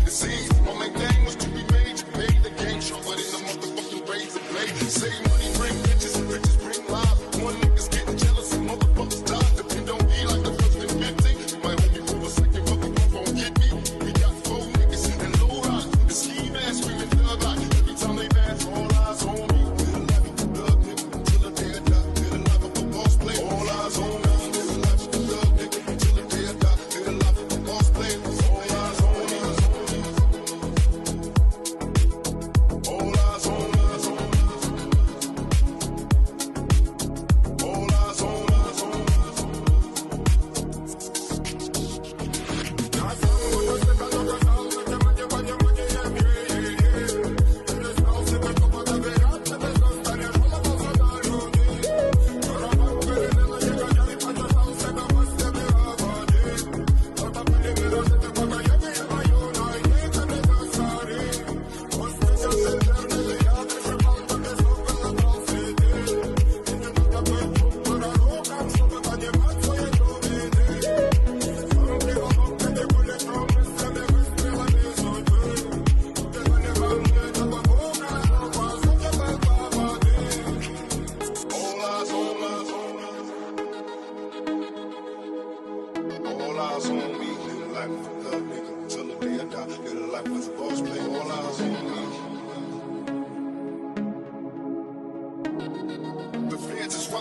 It seems my main game was to be made, to pay the game, show what it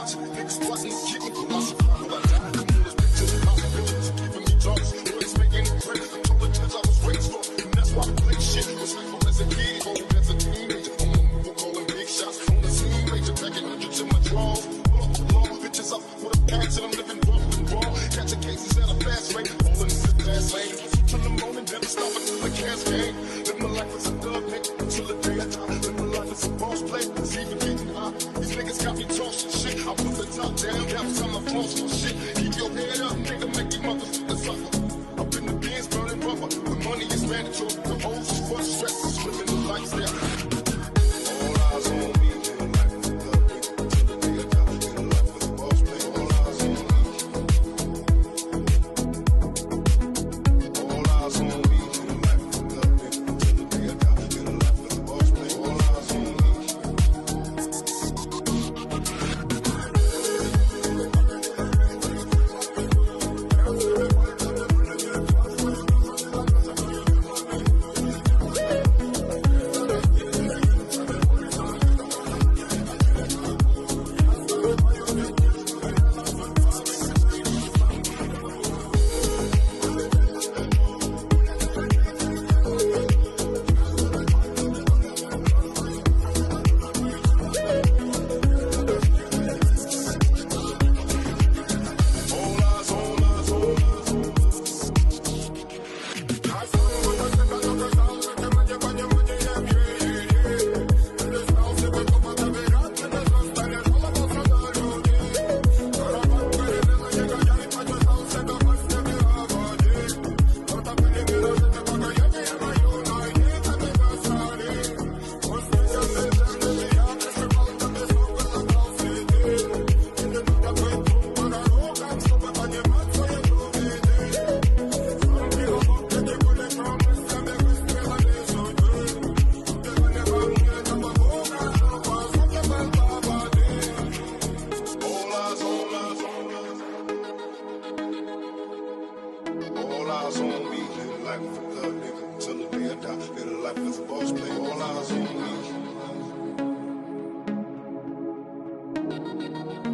watching, niggas plotting, keeping philosophy. Will I die? Come on, let's picture the possibilities, keeping me drugs. Always making it clear, I told the kids I was raised for, and that's why I play shit. Was like, as a kid, old as a teenager, I'm calling big shots on the scene, major packing hundreds in my drawers. Long bitches up with a patch, and I'm living rough and raw. Catching cases at a fast rate, rolling in the fast lane. Till the morning, never stopping till the cash game. Live my life as a thug, nigga, until the day I die. Live my life as a boss play, it's even getting high. These niggas got me tossing shit. I put the top down, every time I floss my shit. Keep your head up, nigga, make you motherfuckers suffer. Up in the bins, burning rubber. The money is mandatory. The O's is for stress, is criminal lifestyle. All eyes on me, live a life as a thug, nigga, until the day I die. Live a life as a boss play. All eyes on me. All eyes on me, live a life as a thug, nigga, until the day I die. Live a life as a boss play. All eyes on me. All eyes on me, live a life as a thug, nigga, until the day I die. Live a life as a boss play. All eyes on me.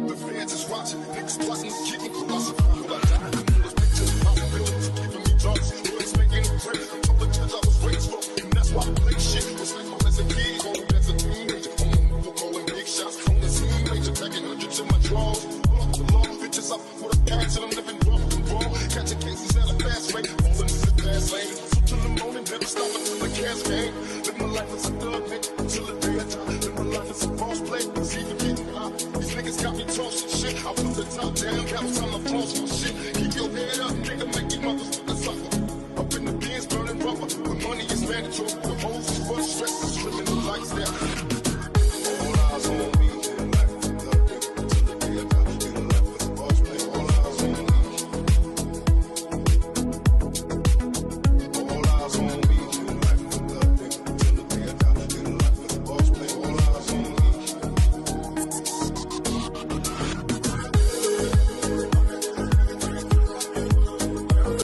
The fans is watching, niggas plotting, keeping philosophy. Will I die? Come on, let's picture the possibilities, keeping me drugs. Always making it clear, I told the kids I was raised for, and that's why I play shit. Was like, as a kid, old as a teenager, I'm calling big shots on the scene, major packing hundreds in my drawers. Long bitches up with a patch, and I'm living rough and raw. Catching cases at a fast rate, rolling in the fast lane. Till the morning, never stopping till the cash game. Live my life as a thug, nigga, until the day I die. Live my life as a boss play, it's even getting high. These niggas got me tossing shit. I put the top down, every time I floss my shit. Keep your head up, nigga, make